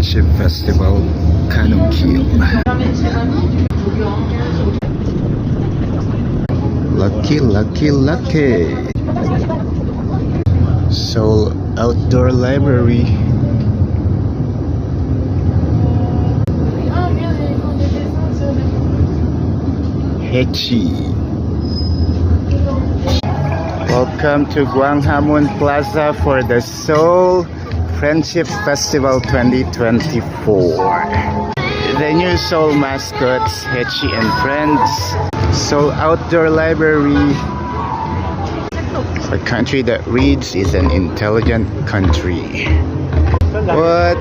Friendship Festival, Kanukil. Lucky, lucky, lucky. Seoul Outdoor Library. Hechi. Welcome to Gwanghwamun Plaza for the Seoul Friendship Festival 2024. The new Seoul mascots, Hechi and Friends. Seoul Outdoor Library. A country that reads is an intelligent country. What?